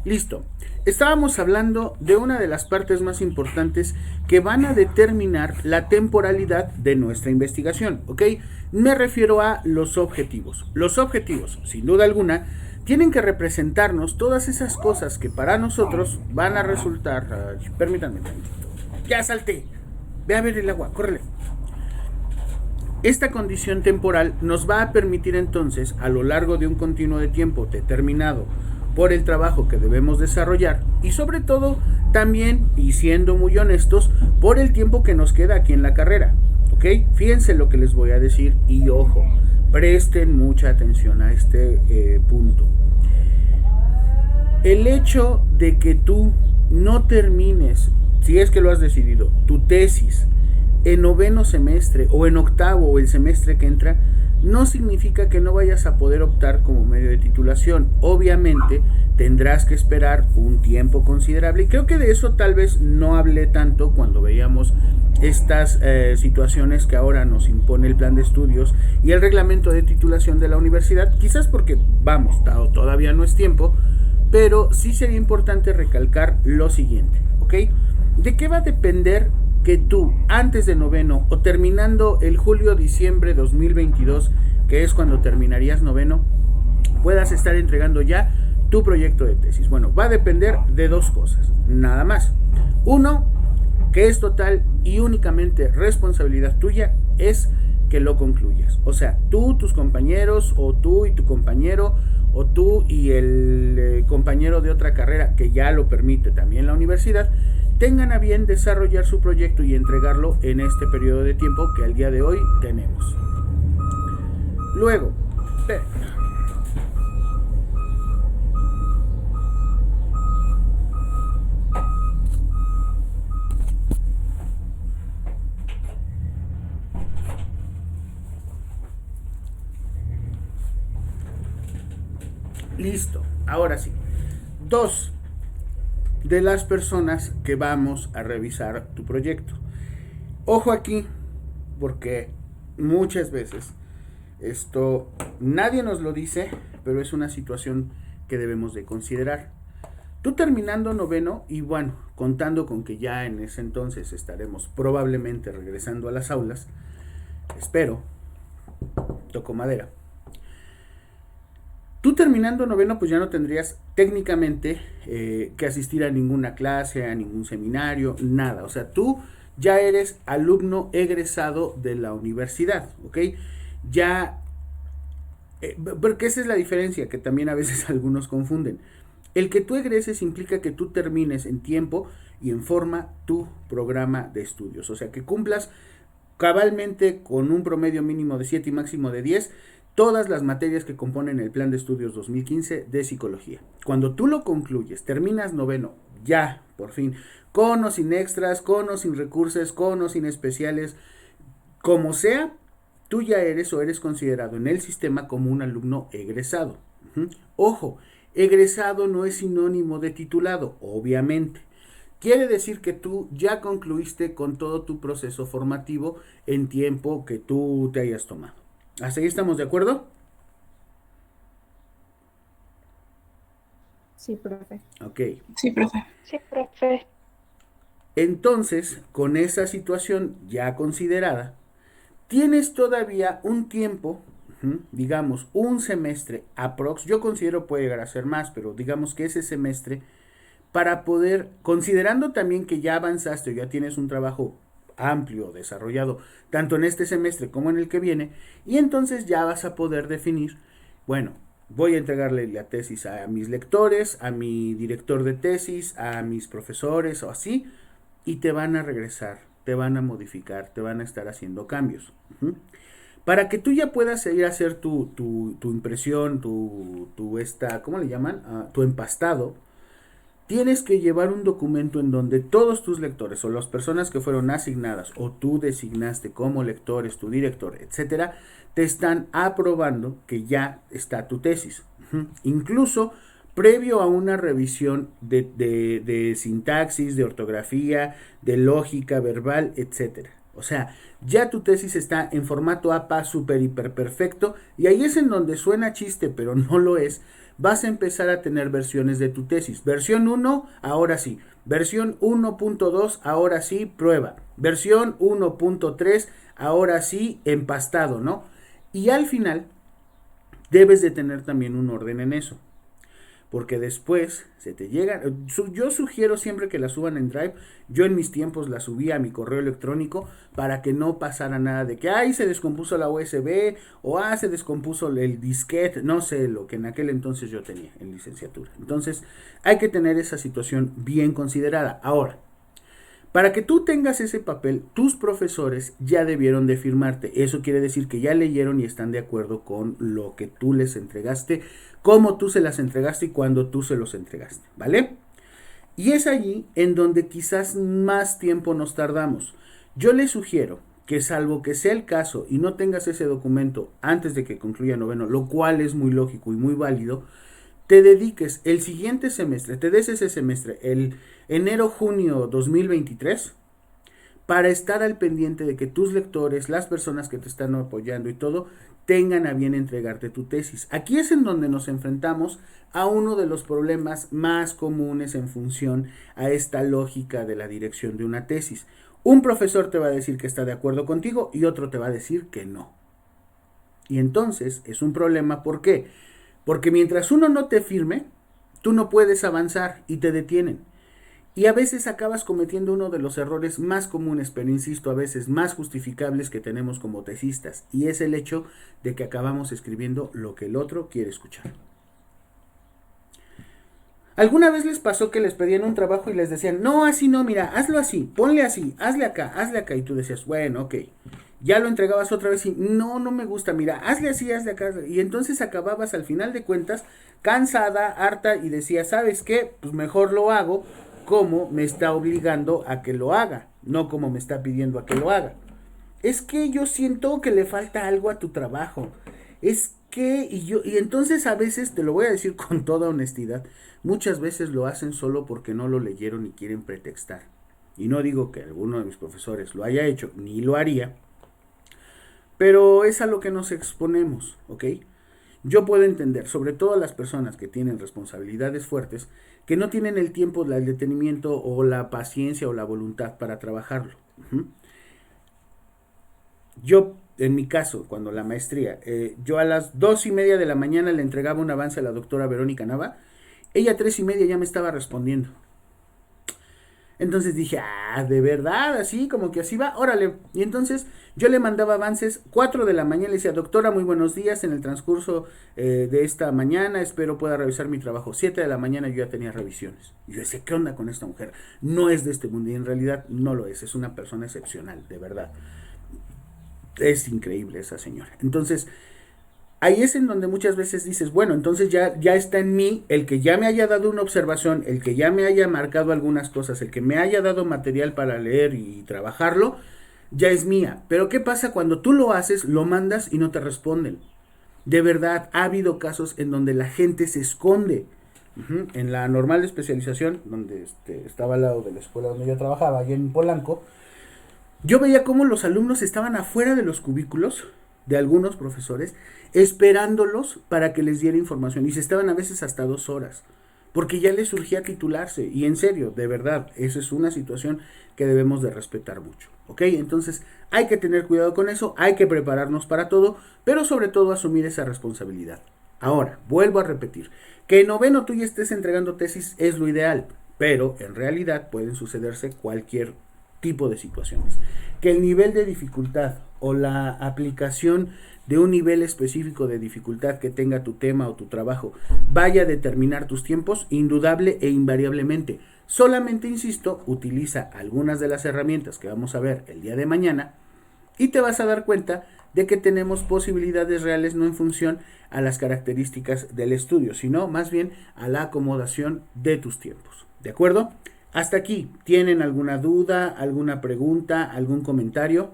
Listo. Estábamos hablando de una de las partes más importantes que van a determinar la temporalidad de nuestra investigación, ¿ok? Me refiero a los objetivos. Los objetivos, sin duda alguna, tienen que representarnos todas esas cosas que para nosotros van a resultar... permítanme tantito. Ya salté. Ve a ver el agua, córrele. Esta condición temporal nos va a permitir entonces, a lo largo de un continuo de tiempo determinado por el trabajo que debemos desarrollar y sobre todo también, y siendo muy honestos, por el tiempo que nos queda aquí en la carrera, ¿ok? Fíjense lo que les voy a decir y ojo, presten mucha atención a este punto. El hecho de que tú no termines, si es que lo has decidido, tu tesis en noveno semestre o en octavo o el semestre que entra, no significa que no vayas a poder optar como medio de titulación. Obviamente tendrás que esperar un tiempo considerable y creo que de eso tal vez no hablé tanto cuando veíamos estas situaciones que ahora nos impone el plan de estudios y el reglamento de titulación de la universidad, quizás porque vamos, todavía no es tiempo, pero sí sería importante recalcar lo siguiente, ¿ok? ¿De qué va a depender que tú antes de noveno o terminando el julio-diciembre 2022, que es cuando terminarías noveno, puedas estar entregando ya tu proyecto de tesis? Bueno, va a depender de dos cosas, nada más. Uno, que es total y únicamente responsabilidad tuya, es que lo concluyas. O sea, tú, tus compañeros, o tú y tu compañero, o tú y el compañero de otra carrera que ya lo permite también la universidad, tengan a bien desarrollar su proyecto y entregarlo en este periodo de tiempo que al día de hoy tenemos. Luego, listo, ahora sí. Dos de las personas que vamos a revisar tu proyecto. Ojo aquí, porque muchas veces esto nadie nos lo dice, pero es una situación que debemos de considerar. Tú terminando noveno y bueno, contando con que ya en ese entonces estaremos probablemente regresando a las aulas, espero, toco madera. Tú terminando noveno, pues ya no tendrías técnicamente que asistir a ninguna clase, a ningún seminario, nada. O sea, tú ya eres alumno egresado de la universidad, ¿ok? Ya, porque esa es la diferencia que también a veces algunos confunden. El que tú egreses implica que tú termines en tiempo y en forma tu programa de estudios. O sea, que cumplas cabalmente con un promedio mínimo de 7 y máximo de 10 todas las materias que componen el plan de estudios 2015 de psicología. Cuando tú lo concluyes, terminas noveno, ya, por fin, con o sin extras, con o sin recursos, con o sin especiales, como sea, tú ya eres o eres considerado en el sistema como un alumno egresado. Ojo, egresado no es sinónimo de titulado, obviamente. Quiere decir que tú ya concluiste con todo tu proceso formativo en tiempo que tú te hayas tomado. ¿Hasta ahí estamos de acuerdo? Sí, profe. Ok. Sí, profe. Sí, profe. Entonces, con esa situación ya considerada, tienes todavía un tiempo, digamos un semestre aprox, yo considero puede llegar a ser más, pero digamos que ese semestre, para poder, considerando también que ya avanzaste o ya tienes un trabajo amplio, desarrollado, tanto en este semestre como en el que viene, y entonces ya vas a poder definir, bueno, voy a entregarle la tesis a mis lectores, a mi director de tesis, a mis profesores o así, y te van a regresar, te van a modificar, te van a estar haciendo cambios. Para que tú ya puedas ir a hacer tu impresión, ¿cómo le llaman? Tu empastado, tienes que llevar un documento en donde todos tus lectores o las personas que fueron asignadas o tú designaste como lectores, tu director, etcétera, te están aprobando que ya está tu tesis. Incluso previo a una revisión de sintaxis, de ortografía, de lógica verbal, etcétera. O sea, ya tu tesis está en formato APA super hiper perfecto y ahí es en donde suena chiste, pero no lo es, vas a empezar a tener versiones de tu tesis. Versión 1, ahora sí. Versión 1.2, ahora sí, prueba. Versión 1.3, ahora sí, empastado, ¿no? Y al final, debes de tener también un orden en eso. Porque después se te llega. Yo sugiero siempre que la suban en Drive. Yo en mis tiempos la subía a mi correo electrónico para que no pasara nada de que ay se descompuso la USB o se descompuso el disquete, no sé, lo que en aquel entonces yo tenía en licenciatura. Entonces hay que tener esa situación bien considerada. Ahora, para que tú tengas ese papel, tus profesores ya debieron de firmarte. Eso quiere decir que ya leyeron y están de acuerdo con lo que tú les entregaste, cómo tú se las entregaste y cuándo tú se los entregaste, ¿vale? Y es allí en donde quizás más tiempo nos tardamos. Yo les sugiero que salvo que sea el caso y no tengas ese documento antes de que concluya noveno, lo cual es muy lógico y muy válido, te dediques el siguiente semestre, te des ese semestre, el enero-junio 2023, para estar al pendiente de que tus lectores, las personas que te están apoyando y todo, tengan a bien entregarte tu tesis. Aquí es en donde nos enfrentamos a uno de los problemas más comunes en función a esta lógica de la dirección de una tesis. Un profesor te va a decir que está de acuerdo contigo y otro te va a decir que no. Y entonces es un problema, ¿por qué? Porque mientras uno no te firme, tú no puedes avanzar y te detienen. Y a veces acabas cometiendo uno de los errores más comunes, pero insisto, a veces más justificables que tenemos como tesistas, y es el hecho de que acabamos escribiendo lo que el otro quiere escuchar. ¿Alguna vez les pasó que les pedían un trabajo y les decían, no, así no, mira, hazlo así, ponle así, hazle acá, y tú decías, bueno, ok, ya lo entregabas otra vez y no, no me gusta, mira, hazle así, hazle acá, y entonces acababas al final de cuentas cansada, harta y decías, ¿sabes qué? Pues mejor lo hago como me está obligando a que lo haga, no como me está pidiendo a que lo haga. Es que yo siento que le falta algo a tu trabajo. Es que, y entonces a veces, te lo voy a decir con toda honestidad, muchas veces lo hacen solo porque no lo leyeron y quieren pretextar. Y no digo que alguno de mis profesores lo haya hecho, ni lo haría, pero es a lo que nos exponemos, ¿ok? Yo puedo entender, sobre todo las personas que tienen responsabilidades fuertes, que no tienen el tiempo, el detenimiento o la paciencia o la voluntad para trabajarlo. Yo, en mi caso, cuando la maestría, yo a las 2:30 de la mañana le entregaba un avance a la doctora Verónica Nava, ella a 3:30 ya me estaba respondiendo. Entonces dije, de verdad, así, como que así va, órale. Y entonces yo le mandaba avances, 4 de la mañana, le decía, doctora, muy buenos días, en el transcurso de esta mañana, espero pueda revisar mi trabajo. 7 de la mañana yo ya tenía revisiones. Y yo decía, ¿qué onda con esta mujer? No es de este mundo, y en realidad no lo es una persona excepcional, de verdad. Es increíble esa señora. Entonces, ahí es en donde muchas veces dices, bueno, entonces ya está en mí el que ya me haya dado una observación, el que ya me haya marcado algunas cosas, el que me haya dado material para leer y trabajarlo, ya es mía. Pero ¿qué pasa cuando tú lo haces, lo mandas y no te responden? De verdad, ha habido casos en donde la gente se esconde. En la normal de especialización, donde estaba al lado de la escuela donde yo trabajaba, allá en Polanco, yo veía cómo los alumnos estaban afuera de los cubículos de algunos profesores esperándolos para que les diera información y se estaban a veces hasta 2 horas porque ya les surgía titularse y en serio, de verdad, eso es una situación que debemos de respetar mucho, ¿ok? Entonces hay que tener cuidado con eso, hay que prepararnos para todo, pero sobre todo asumir esa responsabilidad. Ahora, vuelvo a repetir, que en noveno tú ya estés entregando tesis es lo ideal, pero en realidad pueden sucederse cualquier tipo de situaciones. Que el nivel de dificultad o la aplicación de un nivel específico de dificultad que tenga tu tema o tu trabajo vaya a determinar tus tiempos, indudable e invariablemente. Solamente, insisto, utiliza algunas de las herramientas que vamos a ver el día de mañana y te vas a dar cuenta de que tenemos posibilidades reales no en función a las características del estudio, sino más bien a la acomodación de tus tiempos. ¿De acuerdo? Hasta aquí, ¿tienen alguna duda, alguna pregunta, algún comentario?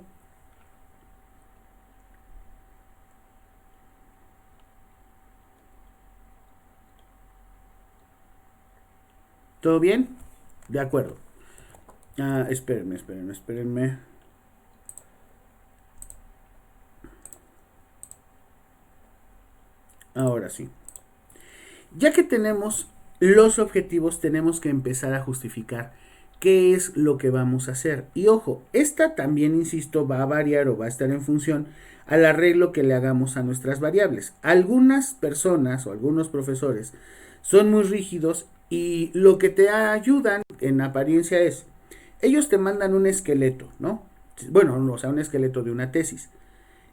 ¿Todo bien? De acuerdo. Espérenme. Ahora sí. Ya que tenemos los objetivos, tenemos que empezar a justificar qué es lo que vamos a hacer. Y ojo, esta también, insisto, va a variar o va a estar en función al arreglo que le hagamos a nuestras variables. Algunas personas o algunos profesores son muy rígidos y lo que te ayudan en apariencia es, ellos te mandan un esqueleto, ¿no? Bueno, o sea, un esqueleto de una tesis,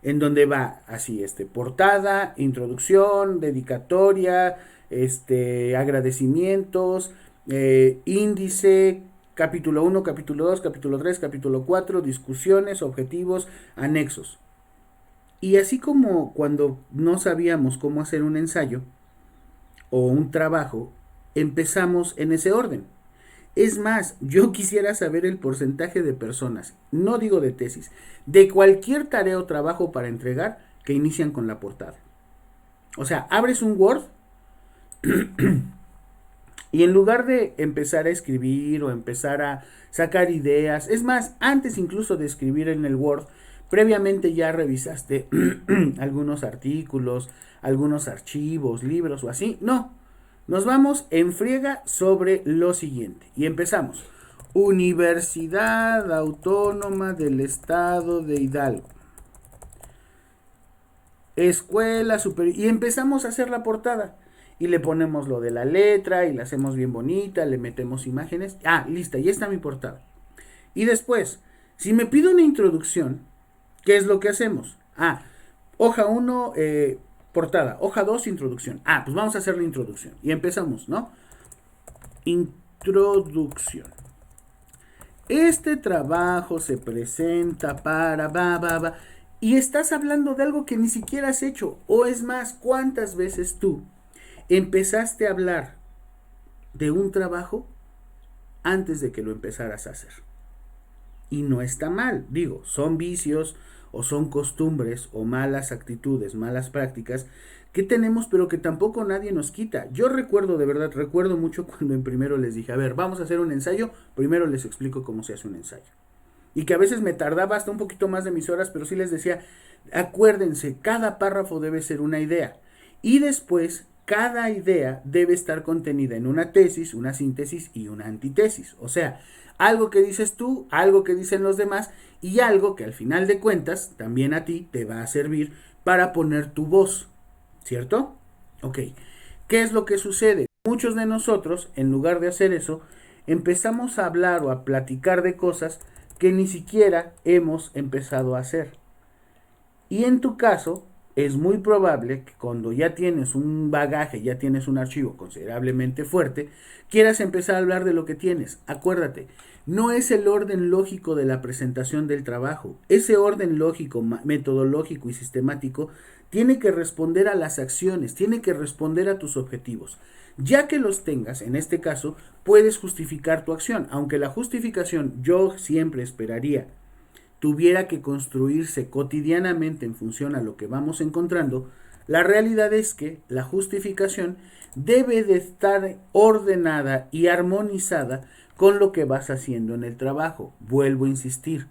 en donde va así, portada, introducción, dedicatoria, agradecimientos, índice, capítulo 1, capítulo 2, capítulo 3, capítulo 4, discusiones, objetivos, anexos. Y así como cuando no sabíamos cómo hacer un ensayo o un trabajo, empezamos en ese orden. Es más, yo quisiera saber el porcentaje de personas, no digo de tesis, de cualquier tarea o trabajo para entregar que inician con la portada. O sea, abres un Word y en lugar de empezar a escribir o empezar a sacar ideas, es más, antes incluso de escribir en el Word, previamente ya revisaste algunos artículos, algunos archivos, libros o así. No, nos vamos en friega sobre lo siguiente y empezamos. Universidad Autónoma del Estado de Hidalgo. Escuela superior. Y empezamos a hacer la portada. Y le ponemos lo de la letra y la hacemos bien bonita, le metemos imágenes. Ah, lista, ya está mi portada. Y después, si me pido una introducción, ¿qué es lo que hacemos? Ah, hoja 1, portada. Hoja 2, introducción. Ah, pues vamos a hacer la introducción. Y empezamos, ¿no? Introducción. Este trabajo se presenta para. Y estás hablando de algo que ni siquiera has hecho. O es más, ¿cuántas veces tú empezaste a hablar de un trabajo antes de que lo empezaras a hacer? Y no está mal, digo, son vicios o son costumbres o malas actitudes, malas prácticas que tenemos, pero que tampoco nadie nos quita. Yo recuerdo, de verdad, recuerdo mucho cuando en primero les dije, a ver, vamos a hacer un ensayo, primero les explico cómo se hace un ensayo. Y que a veces me tardaba hasta un poquito más de mis horas, pero sí les decía, acuérdense, cada párrafo debe ser una idea. Y después, cada idea debe estar contenida en una tesis, una síntesis y una antítesis. O sea, algo que dices tú, algo que dicen los demás y algo que al final de cuentas también a ti te va a servir para poner tu voz, ¿cierto? Ok, ¿qué es lo que sucede? Muchos de nosotros, en lugar de hacer eso, empezamos a hablar o a platicar de cosas que ni siquiera hemos empezado a hacer. Y en tu caso, es muy probable que cuando ya tienes un bagaje, ya tienes un archivo considerablemente fuerte, quieras empezar a hablar de lo que tienes. Acuérdate, no es el orden lógico de la presentación del trabajo. Ese orden lógico, metodológico y sistemático tiene que responder a las acciones, tiene que responder a tus objetivos. Ya que los tengas, en este caso, puedes justificar tu acción, aunque la justificación yo siempre esperaría tuviera que construirse cotidianamente en función a lo que vamos encontrando, la realidad es que la justificación debe de estar ordenada y armonizada con lo que vas haciendo en el trabajo. Vuelvo a insistir.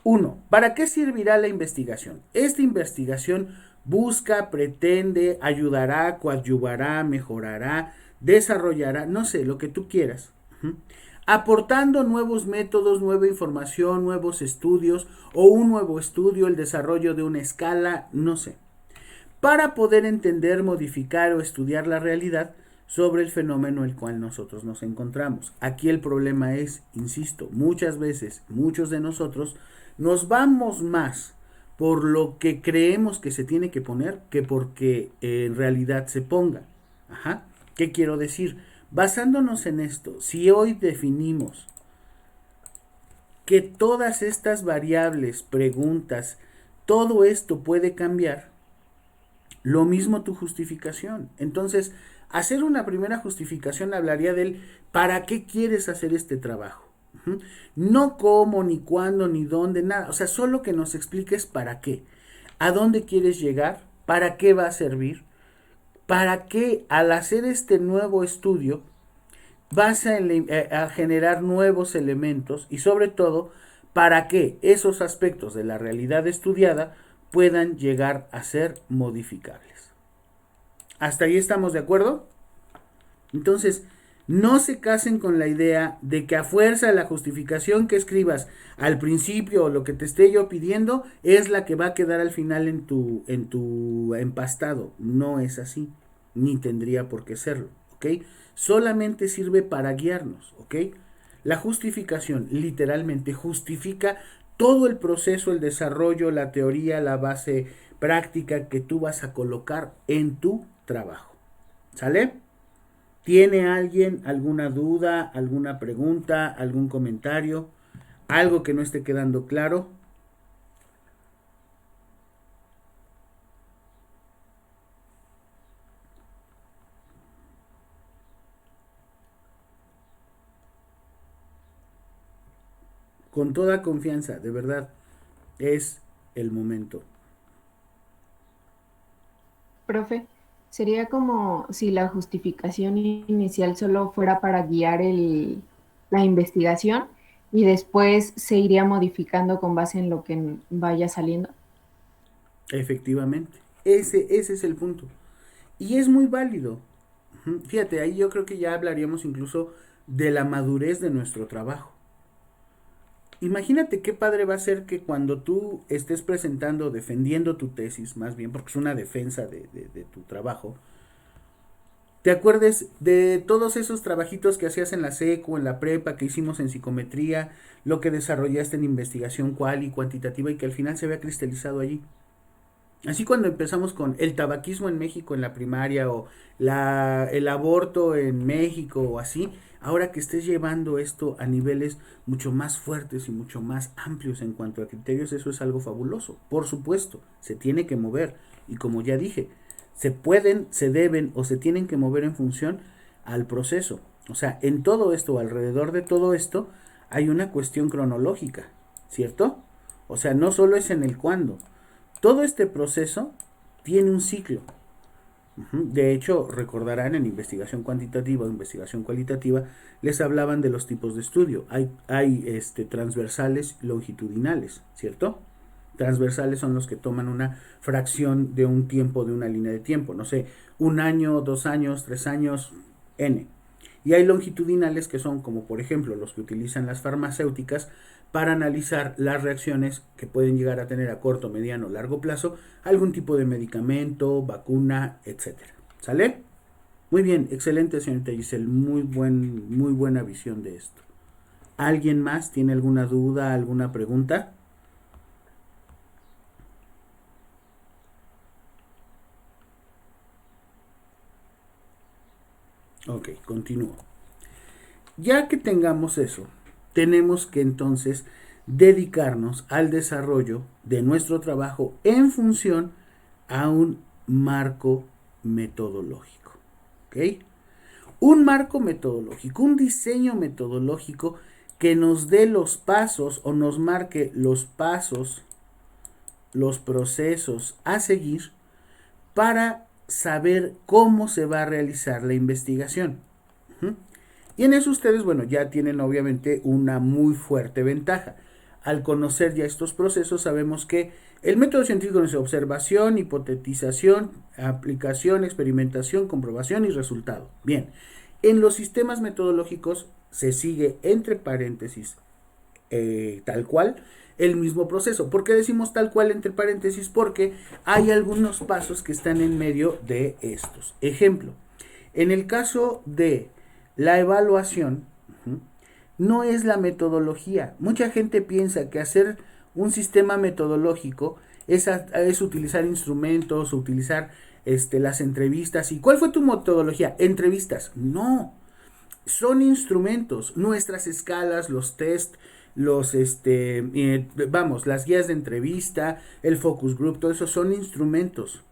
1. ¿Para qué servirá la investigación? Esta investigación busca, pretende, ayudará, coadyuvará, mejorará, desarrollará, no sé, lo que tú quieras. Aportando nuevos métodos, nueva información, nuevos estudios o un nuevo estudio, el desarrollo de una escala, no sé, para poder entender, modificar o estudiar la realidad sobre el fenómeno en el cual nosotros nos encontramos. Aquí el problema es, insisto, muchas veces, muchos de nosotros nos vamos más por lo que creemos que se tiene que poner que porque en realidad se ponga. Ajá. ¿Qué quiero decir? Basándonos en esto, si hoy definimos que todas estas variables, preguntas, todo esto puede cambiar, lo mismo tu justificación. Entonces, hacer una primera justificación hablaría del ¿para qué quieres hacer este trabajo? No cómo, ni cuándo, ni dónde, nada. O sea, solo que nos expliques para qué. ¿A dónde quieres llegar? ¿Para qué va a servir? ¿Para qué al hacer este nuevo estudio vas a generar nuevos elementos? Y sobre todo, para que esos aspectos de la realidad estudiada puedan llegar a ser modificables. ¿Hasta ahí estamos de acuerdo? Entonces, no se casen con la idea de que a fuerza la justificación que escribas al principio o lo que te esté yo pidiendo es la que va a quedar al final en tu empastado. No es así, ni tendría por qué serlo, ¿ok? Solamente sirve para guiarnos, ¿ok? La justificación literalmente justifica todo el proceso, el desarrollo, la teoría, la base práctica que tú vas a colocar en tu trabajo. ¿Sale? ¿Tiene alguien alguna duda, alguna pregunta, algún comentario, algo que no esté quedando claro? Con toda confianza, de verdad, es el momento. Profe, sería como si la justificación inicial solo fuera para guiar la investigación y después se iría modificando con base en lo que vaya saliendo. Efectivamente, ese es el punto. Y es muy válido. Fíjate, ahí yo creo que ya hablaríamos incluso de la madurez de nuestro trabajo. Imagínate qué padre va a ser que cuando tú estés presentando, defendiendo tu tesis, más bien, porque es una defensa de tu trabajo, te acuerdes de todos esos trabajitos que hacías en la seco, en la prepa, que hicimos en psicometría, lo que desarrollaste en investigación cual y cuantitativa y que al final se vea cristalizado allí. Así cuando empezamos con el tabaquismo en México en la primaria o el aborto en México o así, ahora que estés llevando esto a niveles mucho más fuertes y mucho más amplios en cuanto a criterios, eso es algo fabuloso. Por supuesto, se tiene que mover y como ya dije, se pueden, se deben o se tienen que mover en función al proceso. O sea, en todo esto, alrededor de todo esto, hay una cuestión cronológica, ¿cierto? O sea, no solo es en el cuándo. Todo este proceso tiene un ciclo. De hecho, recordarán en investigación cuantitativa o investigación cualitativa, les hablaban de los tipos de estudio. Hay transversales longitudinales, ¿cierto? Transversales son los que toman una fracción de un tiempo de una línea de tiempo, no sé, 1 año, 2 años, 3 años, n. Y hay longitudinales que son como por ejemplo los que utilizan las farmacéuticas para analizar las reacciones que pueden llegar a tener a corto, mediano, largo plazo algún tipo de medicamento, vacuna, etcétera. ¿Sale? Muy bien, excelente señorita Giselle, muy buena visión de esto. ¿Alguien más tiene alguna duda, alguna pregunta? Ok, continúo. Ya que tengamos eso, tenemos que entonces dedicarnos al desarrollo de nuestro trabajo en función a un marco metodológico. ¿Ok? Un marco metodológico, un diseño metodológico que nos dé los pasos o nos marque los pasos, los procesos a seguir para saber cómo se va a realizar la investigación. Y en eso ustedes, bueno, ya tienen obviamente una muy fuerte ventaja. Al conocer ya estos procesos, sabemos que el método científico es observación, hipotetización, aplicación, experimentación, comprobación y resultado. Bien, en los sistemas metodológicos se sigue entre paréntesis tal cual el mismo proceso. ¿Por qué decimos tal cual entre paréntesis? Porque hay algunos pasos que están en medio de estos. Ejemplo, en el caso de la evaluación, no es la metodología. Mucha gente piensa que hacer un sistema metodológico es utilizar instrumentos, utilizar las entrevistas. ¿Y cuál fue tu metodología? Entrevistas. No, son instrumentos. Nuestras escalas, los test, las guías de entrevista, el focus group, todo eso son instrumentos.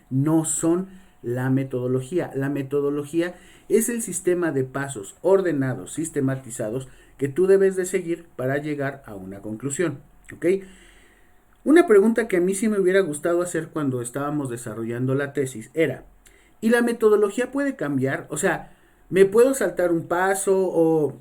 No son la metodología. La metodología es el sistema de pasos ordenados, sistematizados, que tú debes de seguir para llegar a una conclusión. ¿Ok? Una pregunta que a mí sí me hubiera gustado hacer cuando estábamos desarrollando la tesis era, ¿y la metodología puede cambiar? O sea, ¿me puedo saltar un paso? O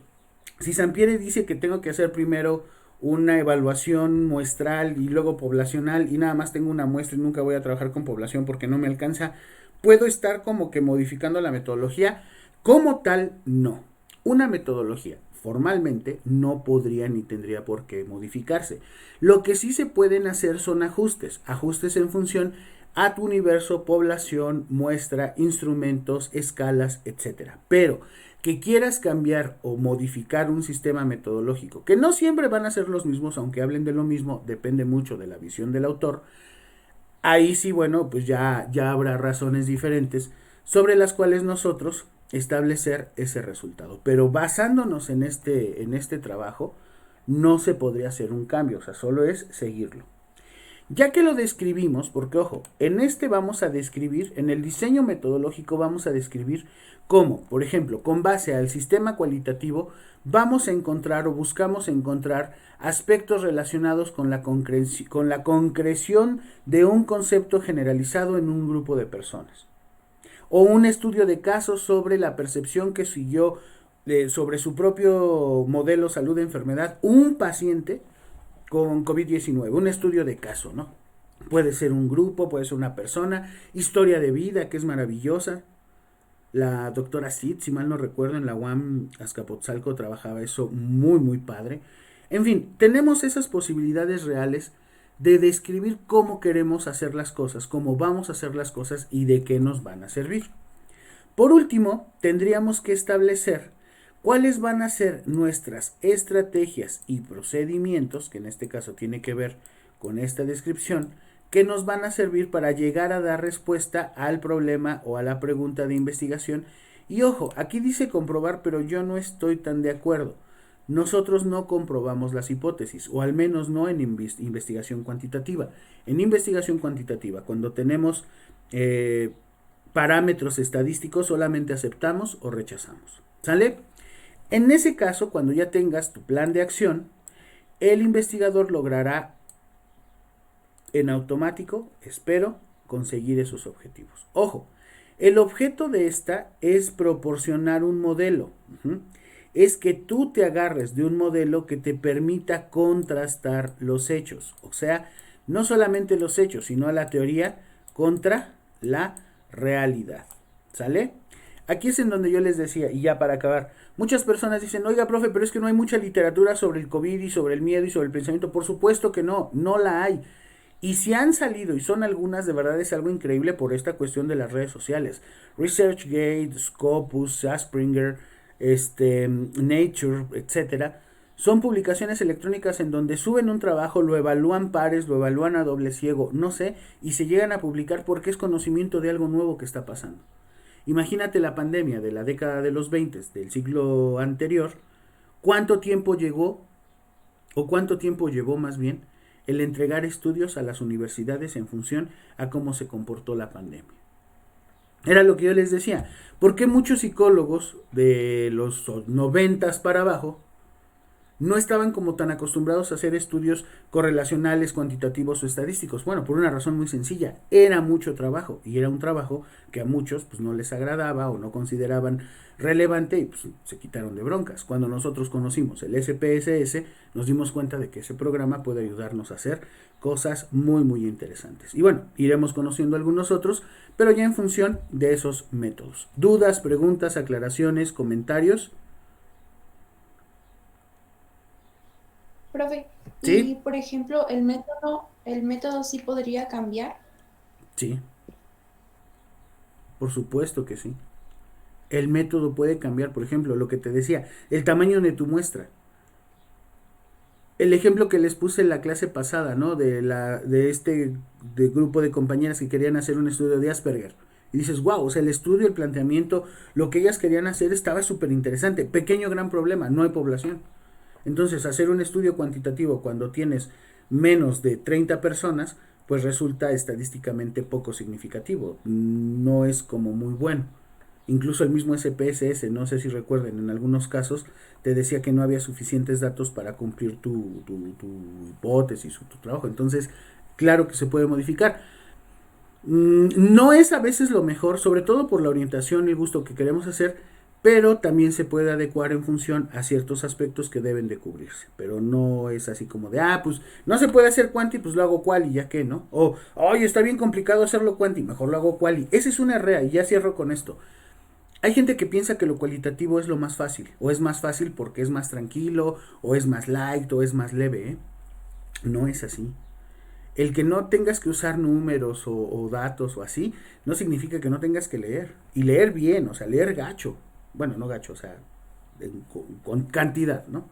si Sampieri dice que tengo que hacer primero una evaluación muestral y luego poblacional y nada más tengo una muestra y nunca voy a trabajar con población porque no me alcanza, ¿puedo estar como que modificando la metodología? Como tal, no. Una metodología formalmente no podría ni tendría por qué modificarse. Lo que sí se pueden hacer son ajustes, ajustes en función a tu universo, población, muestra, instrumentos, escalas, etcétera. Pero que quieras cambiar o modificar un sistema metodológico, que no siempre van a ser los mismos, aunque hablen de lo mismo, depende mucho de la visión del autor. Ahí sí, bueno, pues ya habrá razones diferentes sobre las cuales nosotros establecer ese resultado. Pero basándonos en este trabajo, no se podría hacer un cambio, o sea, solo es seguirlo. Ya que lo describimos, porque ojo, en este vamos a describir, en el diseño metodológico vamos a describir cómo, por ejemplo, con base al sistema cualitativo, vamos a encontrar o buscamos encontrar aspectos relacionados con la concreción de un concepto generalizado en un grupo de personas. O un estudio de casos sobre la percepción que siguió sobre su propio modelo salud-enfermedad un paciente con COVID-19, un estudio de caso, ¿no? Puede ser un grupo, puede ser una persona, historia de vida, que es maravillosa. La doctora Sid, si mal no recuerdo, en la UAM Azcapotzalco trabajaba eso muy, muy padre. En fin, tenemos esas posibilidades reales de describir cómo queremos hacer las cosas, cómo vamos a hacer las cosas y de qué nos van a servir. Por último, tendríamos que establecer cuáles van a ser nuestras estrategias y procedimientos, que en este caso tiene que ver con esta descripción, que nos van a servir para llegar a dar respuesta al problema o a la pregunta de investigación. Y ojo, aquí dice comprobar, pero yo no estoy tan de acuerdo. Nosotros no comprobamos las hipótesis, o al menos no en investigación cuantitativa. En investigación cuantitativa, cuando tenemos parámetros estadísticos, solamente aceptamos o rechazamos. ¿Sale? En ese caso, cuando ya tengas tu plan de acción, el investigador logrará en automático, espero, conseguir esos objetivos. Ojo, el objeto de esta es proporcionar un modelo. Es que tú te agarres de un modelo que te permita contrastar los hechos. O sea, no solamente los hechos, sino la teoría contra la realidad. ¿Sale? Aquí es en donde yo les decía, y ya para acabar, muchas personas dicen, oiga, profe, pero es que no hay mucha literatura sobre el COVID y sobre el miedo y sobre el pensamiento. Por supuesto que no, no la hay. Y si han salido, y son algunas, de verdad es algo increíble por esta cuestión de las redes sociales. ResearchGate, Scopus, Aspringer, Nature, etcétera. Son publicaciones electrónicas en donde suben un trabajo, lo evalúan pares, lo evalúan a doble ciego, no sé, y se llegan a publicar porque es conocimiento de algo nuevo que está pasando. Imagínate la pandemia de la década de los 20 del siglo anterior, cuánto tiempo llegó, o cuánto tiempo llevó más bien, el entregar estudios a las universidades en función a cómo se comportó la pandemia. Era lo que yo les decía, ¿por qué muchos psicólogos de los 90 para abajo no estaban como tan acostumbrados a hacer estudios correlacionales, cuantitativos o estadísticos? Bueno, por una razón muy sencilla, era mucho trabajo y era un trabajo que a muchos pues no les agradaba o no consideraban relevante y pues se quitaron de broncas. Cuando nosotros conocimos el SPSS, nos dimos cuenta de que ese programa puede ayudarnos a hacer cosas muy muy interesantes. Y bueno, iremos conociendo algunos otros, pero ya en función de esos métodos. Dudas, preguntas, aclaraciones, comentarios. Profe, y ¿Sí? por ejemplo, el método sí podría cambiar. Sí, por supuesto que sí. El método puede cambiar, por ejemplo, lo que te decía, el tamaño de tu muestra. El ejemplo que les puse en la clase pasada, ¿no? De grupo de compañeras que querían hacer un estudio de Asperger. Y dices, wow, o sea, el estudio, el planteamiento, lo que ellas querían hacer estaba súper interesante. Pequeño gran problema, no hay población. Entonces, hacer un estudio cuantitativo cuando tienes menos de 30 personas, pues resulta estadísticamente poco significativo. No es como muy bueno. Incluso el mismo SPSS, no sé si recuerden, en algunos casos te decía que no había suficientes datos para cumplir tu hipótesis o tu trabajo. Entonces, claro que se puede modificar. No es a veces lo mejor, sobre todo por la orientación y el gusto que queremos hacer, pero también se puede adecuar en función a ciertos aspectos que deben de cubrirse. Pero no es así como de, pues no se puede hacer cuanti, pues lo hago quali, ya que, ¿no? O, oye, está bien complicado hacerlo cuanti, mejor lo hago quali. Ese es una REA y ya cierro con esto. Hay gente que piensa que lo cualitativo es lo más fácil, o es más fácil porque es más tranquilo, o es más light, o es más leve, ¿eh? No es así. El que no tengas que usar números o datos o así, no significa que no tengas que leer. Y leer bien, o sea, leer gacho. Bueno, no gacho, o sea, con cantidad, ¿no?